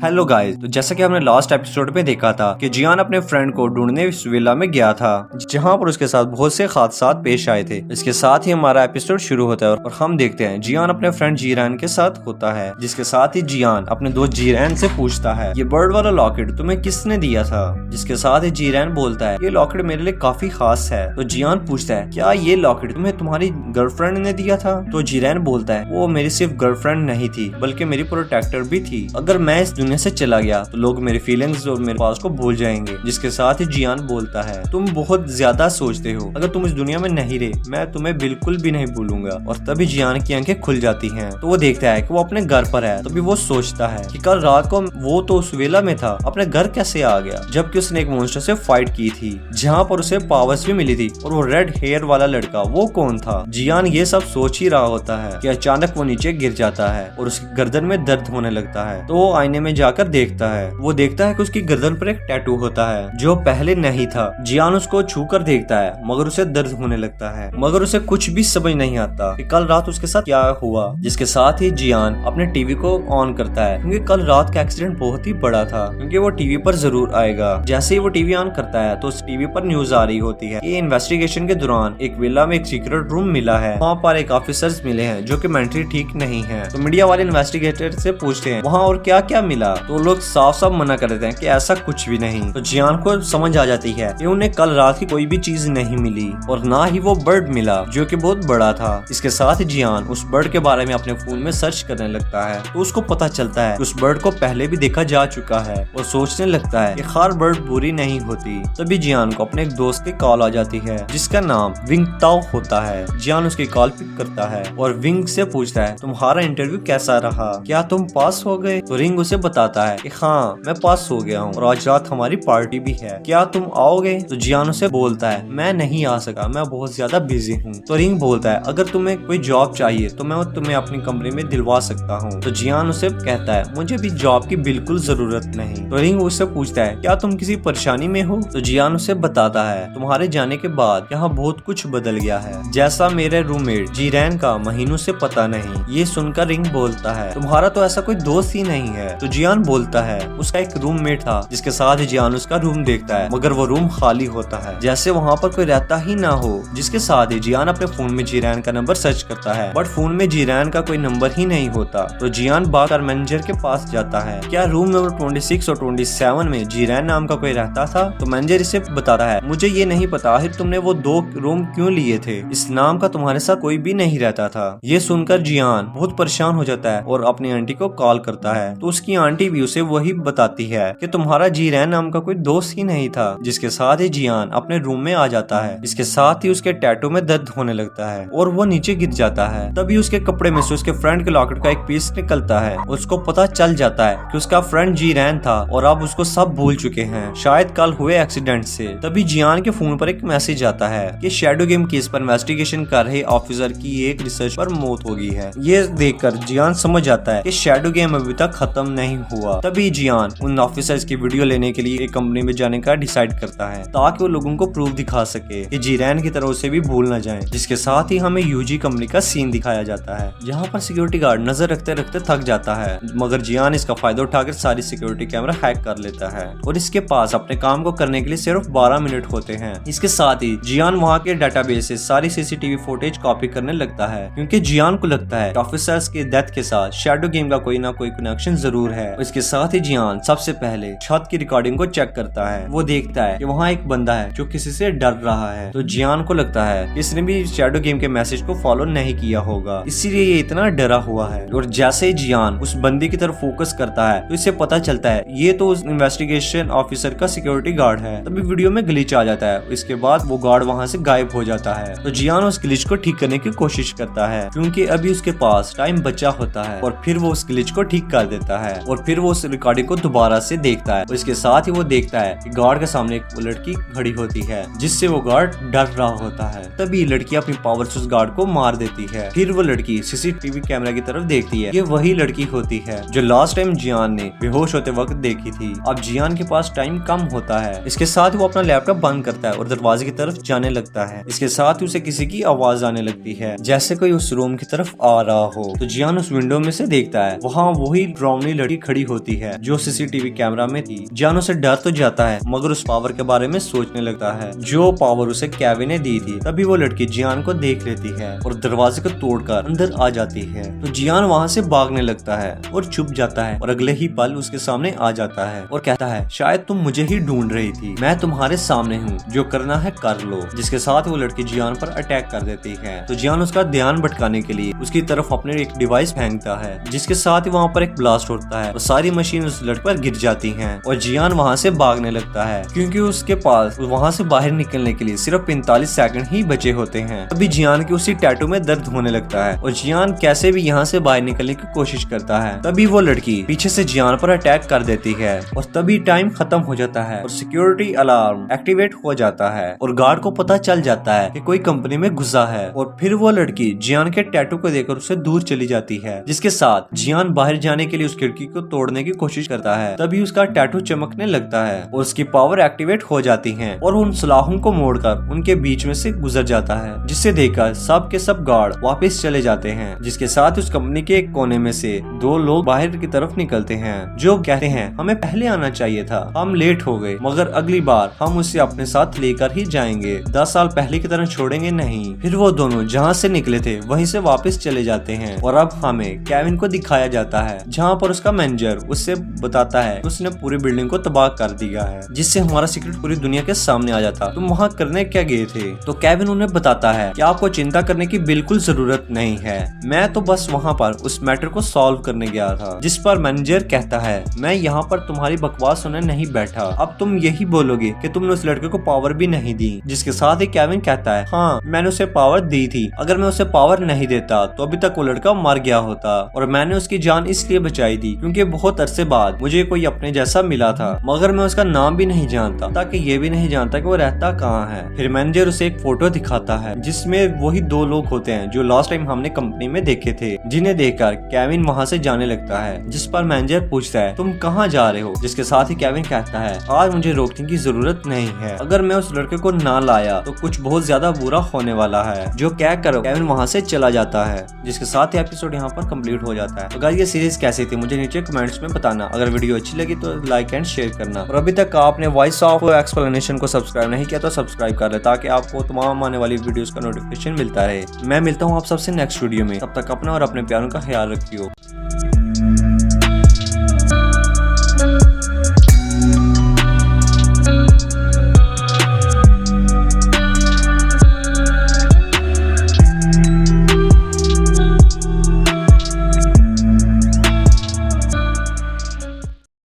Hello guys, तो जैसा कि हमने लास्ट एपिसोड में देखा था कि जियान अपने फ्रेंड को ढूंढने इस विला में गया था जहां पर उसके साथ बहुत से हादसात पेश आए थे। इसके साथ ही हमारा एपिसोड शुरू होता है और हम देखते हैं जियान अपने फ्रेंड जीरान के साथ होता है, जिसके साथ ही जियान अपने दोस्त जीरान से पूछता है ये बर्ड वाला लॉकेट तुम्हें किसने दिया था। जिसके साथ ही जीरान बोलता है ये लॉकेट मेरे लिए काफी खास है। तो जियान पूछता है क्या ये लॉकेट तुम्हें तुम्हारी गर्लफ्रेंड ने दिया था। तो जीरान बोलता है वो मेरी सिर्फ गर्लफ्रेंड नहीं थी बल्कि मेरी प्रोटेक्टर भी थी। अगर मैं इस दुनिया से चला गया तो लोग मेरी फीलिंग्स और मेरे पास को भूल जाएंगे। जिसके साथ ही जियान बोलता है तुम बहुत ज्यादा सोचते हो, अगर तुम इस दुनिया में नहीं रहे मैं तुम्हें बिल्कुल भी नहीं भूलूंगा। और तभी जियान की आंखें खुल जाती हैं। तो वो देखता है कि वो अपने घर पर है। तभी वो सोचता है कि कल रात को वो तो उस वेला में था, अपने घर कैसे आ गया, जबकि उसने एक मॉन्स्टर से फाइट की थी जहाँ पर उसे पावर्स भी मिली थी। और वो रेड हेयर वाला लड़का वो कौन था। जियान ये सब सोच ही रहा होता है कि अचानक वो नीचे गिर जाता है और उसकी गर्दन में दर्द होने लगता है। तो वो आईने में जाकर देखता है, वो देखता है कि उसकी गर्दन पर एक टैटू होता है जो पहले नहीं था। जियान उसको छू कर देखता है मगर उसे दर्द होने लगता है, मगर उसे कुछ भी समझ नहीं आता कि कल रात उसके साथ क्या हुआ। जिसके साथ ही जियान अपने टीवी को ऑन करता है क्योंकि कल रात का एक्सीडेंट बहुत ही बड़ा था, क्योंकि वो टीवी पर जरूर आएगा। जैसे ही वो टीवी ऑन करता है तो उस टीवी पर न्यूज आ रही होती है कि इन्वेस्टिगेशन के दौरान एक विला में एक सीक्रेट रूम मिला है, वहाँ पर एक ऑफिसर्स मिले हैं जो कि मेंटली ठीक नहीं है। तो मीडिया वाले इन्वेस्टिगेटर से पूछते हैं वहाँ और क्या क्या मिला। तो लोग साफ साफ मना कर देते हैं कि ऐसा कुछ भी नहीं। तो जियान को समझ आ जाती है कि उन्हें कल रात की कोई भी चीज नहीं मिली और ना ही वो बर्ड मिला जो कि बहुत बड़ा था। इसके साथ ही जियान उस बर्ड के बारे में अपने फोन में सर्च करने लगता है तो उसको पता चलता है कि उस बर्ड को पहले भी देखा जा चुका है और सोचने लगता है कि हर बर्ड बुरी नहीं होती। तभी जियान को अपने एक दोस्त की कॉल आ जाती है जिसका नाम विंग ताओ होता है। जियान उसकी कॉल पिक करता है और विंग से पूछता है तुम्हारा इंटरव्यू कैसा रहा, क्या तुम पास हो गए। तो रिंग उसे बताता है कि हाँ मैं पास हो गया हूँ और आज रात हमारी पार्टी भी है, क्या तुम आओगे। तो जियान उसे बोलता है मैं नहीं आ सका, मैं बहुत ज्यादा बिजी हूँ। तो रिंग बोलता है अगर तुम्हें कोई जॉब चाहिए तो मैं तुम्हें अपनी कंपनी में दिलवा सकता हूँ। तो जियान उसे कहता है मुझे भी जॉब की बिल्कुल जरूरत नहीं। तो रिंग उससे पूछता है क्या तुम किसी परेशानी में हो। तो जियान उसे बताता है तुम्हारे जाने के बाद यहाँ बहुत कुछ बदल गया है, जैसा मेरे रूममेट जीरैन का महीनों से पता नहीं। ये सुनकर रिंग बोलता है तुम्हारा तो ऐसा कोई दोस्त ही नहीं है। तो जियान बोलता है उसका एक रूममेट था। जिसके साथ ही जियान उसका रूम देखता है मगर वो रूम खाली होता है, जैसे वहाँ पर कोई रहता ही ना हो। जिसके साथ ही जियान अपने फोन में जीरैन का नंबर सर्च करता है बट फोन में जीरैन का कोई नंबर ही नहीं होता। तो जियान बार मैनेजर के पास जाता है क्या रूम नंबर 26 और 27 में जीरैन नाम का कोई रहता था। तो मैनेजर इसे बताता है मुझे ये नहीं पता आखिर तुमने वो 2 रूम क्यों लिए थे, इस नाम का तुम्हारे साथ कोई भी नहीं रहता था। ये सुनकर जियान बहुत परेशान हो जाता है और अपनी आंटी को कॉल करता है। तो उसकी आंटी भी उसे वही बताती है कि तुम्हारा जीरैन नाम का कोई दोस्त ही नहीं था। जिसके साथ ही जियान अपने रूम में आ जाता है। इसके साथ ही उसके टैटू में दर्द होने लगता है और वो नीचे गिर जाता है। तभी उसके कपड़े में से उसके फ्रेंड के लॉकेट का एक पीस निकलता है। उसको पता चल जाता है कि उसका फ्रेंड जीरैन था और अब उसको सब भूल चुके हैं, शायद कल हुए एक्सीडेंट से। तभी जियान के फोन पर एक मैसेज आता है कि शैडो गेम केस पर इन्वेस्टिगेशन कर रहे ऑफिसर की एक रिसर्च पर मौत हो गई है। ये देखकर जियान समझ जाता है कि शैडो गेम अभी तक खत्म नहीं हुआ। तभी जियान उन ऑफिसर्स की वीडियो लेने के लिए एक कंपनी में जाने का डिसाइड करता है ताकि वो लोगों को प्रूफ दिखा सके कि जीरैन की तरह उसे भी भूल न जाए। जिसके साथ ही हमें यूजी कंपनी का सीन दिखाया जाता है जहाँ पर सिक्योरिटी गार्ड नजर रखते रखते थक जाता है, मगर जियान इसका फायदा उठाकर सारी सिक्योरिटी कैमरा हैक कर लेता है और इसके पास अपने काम को करने के लिए सिर्फ 12 मिनट होते हैं। इसके साथ ही जियान वहाँ के डाटाबेस से सारी सीसीटीवी फुटेज कॉपी करने लगता है क्योंकि जियान को लगता है ऑफिसर्स के डेथ के साथ शैडो गेम का कोई ना कोई कनेक्शन जरूर है। इसके साथ ही जियान सबसे पहले छत की रिकॉर्डिंग को चेक करता है। वो देखता है कि वहाँ एक बंदा है जो किसी से डर रहा है। तो जियान को लगता है कि इसने भी शैडो गेम के मैसेज को फॉलो नहीं किया होगा, इसीलिए ये इतना डरा हुआ है। और जैसे ही जियान उस बंदे की तरफ फोकस करता है तो इसे पता चलता है ये तो उस इन्वेस्टिगेशन ऑफिसर का सिक्योरिटी गार्ड है। तभी वीडियो में ग्लिच आ जाता है। इसके बाद वो गार्ड वहाँ से गायब हो जाता है। तो जियान उस ग्लिच को ठीक करने की कोशिश करता है क्योंकि अभी उसके पास टाइम बचा होता है और फिर वो उस ग्लिच को ठीक कर देता है और फिर वो उस रिकॉर्डिंग को दोबारा से देखता है। इसके साथ ही वो देखता है कि गार्ड के सामने एक लड़की खड़ी होती है जिससे वो गार्ड डर रहा होता है। तभी लड़की अपनी पावर से उस गार्ड को मार देती है। फिर वो लड़की सीसीटीवी कैमरा की तरफ देखती है। ये वही लड़की होती है जो लास्ट टाइम जियान ने बेहोश होते वक्त देखी थी। अब जियान के पास टाइम कम होता है। इसके साथ ही वो अपना लैपटॉप बंद करता है और दरवाजे की तरफ जाने लगता है। इसके साथ ही उसे किसी की आवाज आने लगती है जैसे कोई उस रूम की तरफ आ रहा हो। तो जियान उस विंडो में से देखता है वहाँ वही डरावनी लड़की खड़ी खड़ी होती है जो सीसीटीवी कैमरा में थी। जियान उसे डर तो जाता है मगर उस पावर के बारे में सोचने लगता है जो पावर उसे केविन ने दी थी। तभी वो लड़की जियान को देख लेती है और दरवाजे को तोड़कर अंदर आ जाती है। तो जियान वहाँ से भागने लगता है और छुप जाता है और अगले ही पल उसके सामने आ जाता है और कहता है शायद तुम मुझे ही ढूंढ रही थी, मैं तुम्हारे सामने हूँ, जो करना है कर लो। जिसके साथ वो लड़की जियान पर अटैक कर देती है। तो जियान उसका ध्यान भटकाने के लिए उसकी तरफ अपने एक डिवाइस फेंकता है जिसके साथ ही वहाँ पर एक ब्लास्ट होता है और सारी मशीन उस लड़के पर गिर जाती हैं और जियान वहाँ से भागने लगता है क्योंकि उसके पास वहाँ से बाहर निकलने के लिए सिर्फ 45 सेकंड ही बचे होते हैं। तभी जियान के उसी टैटू में दर्द होने लगता है और जियान कैसे भी यहाँ से बाहर निकलने की कोशिश करता है। तभी वो लड़की पीछे से जियान पर अटैक कर देती है और तभी टाइम खत्म हो जाता है और सिक्योरिटी अलार्म एक्टिवेट हो जाता है और गार्ड को पता चल जाता है कि कोई कंपनी में घुसा है। और फिर वो लड़की जियान के टैटू को देखकर उससे दूर चली जाती है। जिसके साथ जियान बाहर जाने के लिए उस खिड़की को तोड़ने की कोशिश करता है। तभी उसका टैटू चमकने लगता है और उसकी पावर एक्टिवेट हो जाती है और उन सलाखों को मोड़कर उनके बीच में से गुजर जाता है, जिससे देखकर सब के सब गार्ड वापस चले जाते हैं। जिसके साथ उस कंपनी के एक कोने में से दो लोग बाहर की तरफ निकलते हैं जो कहते हैं हमें पहले आना चाहिए था, हम लेट हो गए, मगर अगली बार हम उसे अपने साथ लेकर ही जाएंगे, 10 साल पहले की तरह छोड़ेंगे नहीं। फिर वो दोनों जहाँ से निकले थे वहीं से वापस चले जाते हैं और अब हमें केविन को दिखाया जाता है जहाँ पर उसका मैनेजर उससे बताता है उसने पूरी बिल्डिंग को तबाह कर दिया है, जिससे हमारा सीक्रेट पूरी दुनिया के सामने आ जाता। तुम वहाँ करने क्या गए थे? तो केविन उन्हें बताता है कि आपको चिंता करने की बिल्कुल जरूरत नहीं है, मैं तो बस वहाँ पर उस मैटर को सॉल्व करने गया था। जिस पर मैनेजर कहता है मैं यहाँ पर तुम्हारी बकवास सुनने नहीं बैठा, अब तुम यही बोलोगे कि तुमने उस लड़के को पावर भी नहीं दी। जिसके साथ ही केविन कहता है हाँ मैंने उसे पावर दी थी, अगर मैं उसे पावर नहीं देता तो अभी तक वो लड़का मर गया होता और मैंने उसकी जान इसलिए बचाई थी क्योंकि बहुत अरसे बाद मुझे कोई अपने जैसा मिला था, मगर मैं उसका नाम भी नहीं जानता ताकि ये भी नहीं जानता कि वो रहता कहाँ है। फिर मैनेजर उसे एक फोटो दिखाता है जिसमें वही दो लोग होते हैं जो लास्ट टाइम हमने कंपनी में देखे थे, जिन्हें देखकर केविन वहाँ से जाने लगता है। जिस पर मैनेजर पूछता है तुम कहाँ जा रहे हो? जिसके साथ ही केविन कहता है आज मुझे रोकने की जरूरत नहीं है, अगर मैं उस लड़के को ना लाया तो कुछ बहुत ज्यादा बुरा होने वाला है। जो क्या करो केविन वहाँ से चला जाता है। जिसके साथ ही एपिसोड यहाँ पर कंप्लीट हो जाता है। तो गाइस ये सीरीज कैसी थी मुझे नीचे कमेंट्स में बताना। अगर वीडियो अच्छी लगी तो लाइक एंड शेयर करना और अभी तक आपने वॉइस ऑफ एक्सप्लेनेशन को सब्सक्राइब नहीं किया तो सब्सक्राइब कर ले ताकि आपको तमाम आने वाली वीडियोस का नोटिफिकेशन मिलता रहे। मैं मिलता हूँ आप सबसे नेक्स्ट वीडियो में, तब तक अपना और अपने प्यारों का ख्याल रखियो।